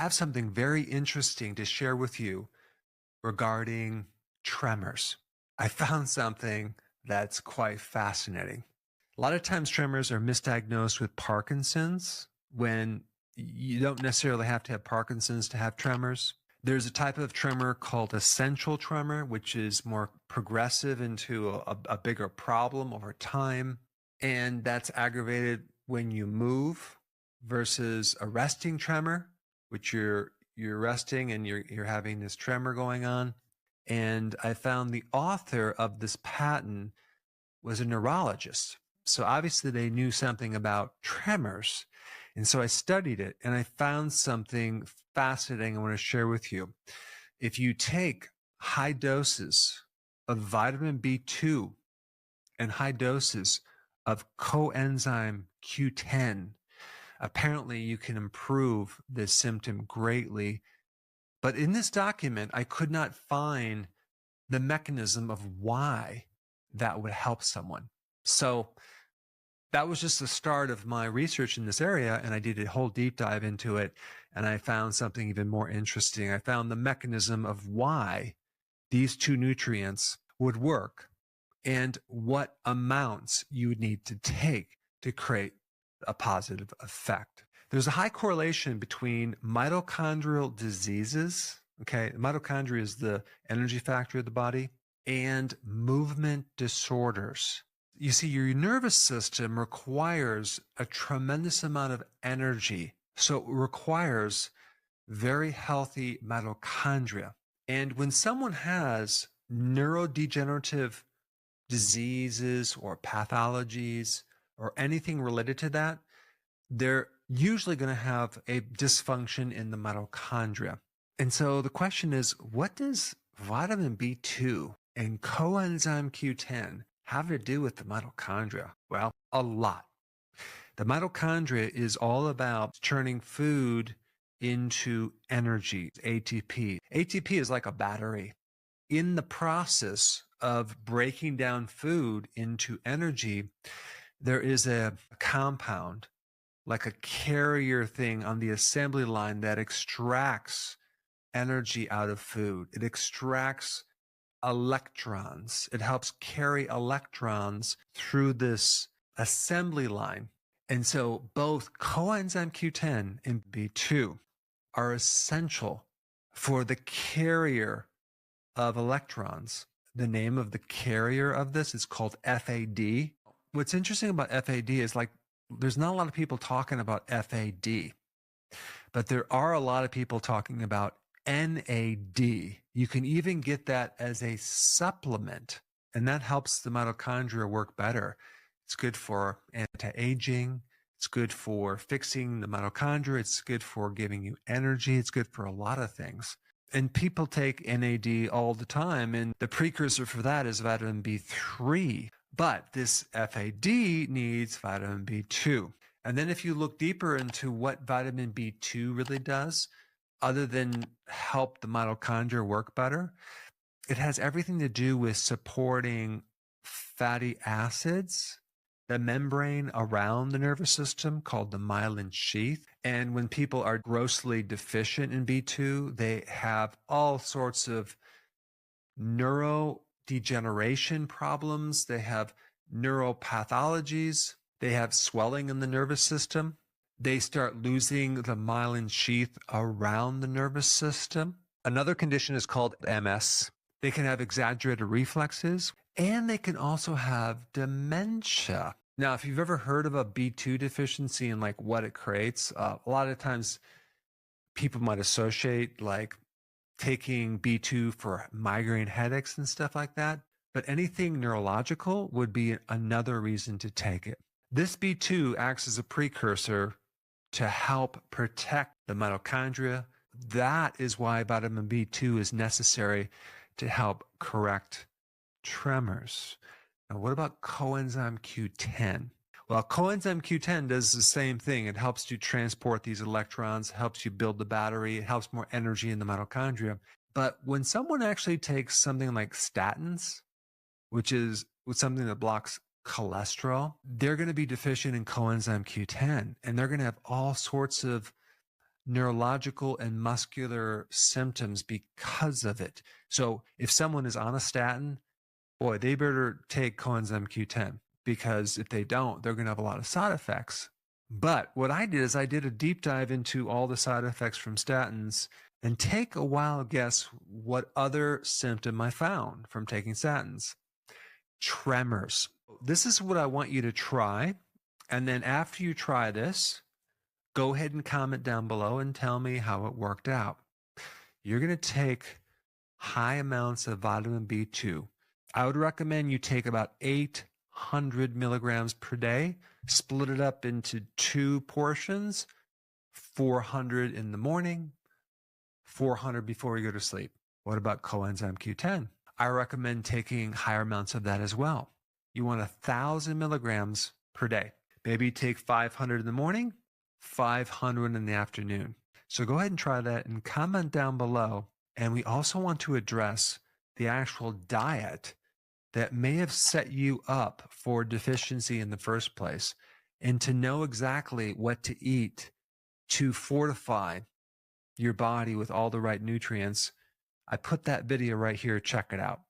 have something very interesting to share with you regarding tremors. I found something that's quite fascinating. A lot of times tremors are misdiagnosed with Parkinson's when you don't necessarily have to have Parkinson's to have tremors. There's a type of tremor called essential tremor, which is more progressive into a bigger problem over time. And that's aggravated when you move, versus a resting tremor, which you're resting and you're having this tremor going on. And I found the author of this patent was a neurologist. So obviously they knew something about tremors. And so I studied it and I found something fascinating I want to share with you. If you take high doses of vitamin B2 and high doses of coenzyme Q10, apparently you can improve this symptom greatly. But in this document, I could not find the mechanism of why that would help someone. So that was just the start of my research in this area, and I did a whole deep dive into it, and I found something even more interesting. I found the mechanism of why these two nutrients would work and what amounts you would need to take to create a positive effect. There's a high correlation between mitochondrial diseases, okay, mitochondria is the energy factory of the body, and movement disorders. You see, your nervous system requires a tremendous amount of energy, so it requires very healthy mitochondria. And when someone has neurodegenerative diseases or pathologies or anything related to that, they're usually going to have a dysfunction in the mitochondria. And so the question is, what does vitamin B2 and coenzyme Q10 have to do with the mitochondria? Well, a lot. The mitochondria is all about turning food into energy, ATP. ATP is like a battery. In the process of breaking down food into energy, there is a compound, like a carrier thing on the assembly line that extracts energy out of food. It extracts electrons. It helps carry electrons through this assembly line. And so both coenzyme Q10 and B2 are essential for the carrier of electrons. The name of the carrier of this is called FAD. What's interesting about FAD is, like, there's not a lot of people talking about FAD, but there are a lot of people talking about NAD. You can even get that as a supplement, and that helps the mitochondria work better. It's good for anti-aging. It's good for fixing the mitochondria. It's good for giving you energy. It's good for a lot of things. And people take NAD all the time, and the precursor for that is vitamin B3. But this FAD needs vitamin B2. And then if you look deeper into what vitamin B2 really does, other than help the mitochondria work better, it has everything to do with supporting fatty acids, the membrane around the nervous system called the myelin sheath. And when people are grossly deficient in B2, they have all sorts of neurodegeneration problems. They have neuropathologies. They have swelling in the nervous system. They start losing the myelin sheath around the nervous system. Another condition is called MS. They can have exaggerated reflexes, and they can also have dementia. Now, if you've ever heard of a B2 deficiency and like what it creates, a lot of times people might associate like taking B2 for migraine headaches and stuff like that. But anything neurological would be another reason to take it. This B2 acts as a precursor to help protect the mitochondria. That is why vitamin B2 is necessary to help correct tremors. Now, what about coenzyme Q10? Well, coenzyme Q10 does the same thing. It helps you transport these electrons, helps you build the battery, it helps more energy in the mitochondria. But when someone actually takes something like statins, which is something that blocks cholesterol, they're going to be deficient in coenzyme Q10, and they're going to have all sorts of neurological and muscular symptoms because of it. So if someone is on a statin, boy, they better take coenzyme Q10, because if they don't, they're going to have a lot of side effects. But what I did is I did a deep dive into all the side effects from statins, and take a wild guess what other symptom I found from taking statins. Tremors. This is what I want you to try. And then after you try this, go ahead and comment down below and tell me how it worked out. You're going to take high amounts of vitamin B2. I would recommend you take about 800 milligrams per day, split it up into 2 portions, 400 in the morning, 400 before you go to sleep. What about coenzyme Q10? I recommend taking higher amounts of that as well. You want 1,000 milligrams per day. Maybe take 500 in the morning, 500 in the afternoon. So go ahead and try that and comment down below. And we also want to address the actual diet that may have set you up for deficiency in the first place, and to know exactly what to eat to fortify your body with all the right nutrients. I put that video right here. Check it out.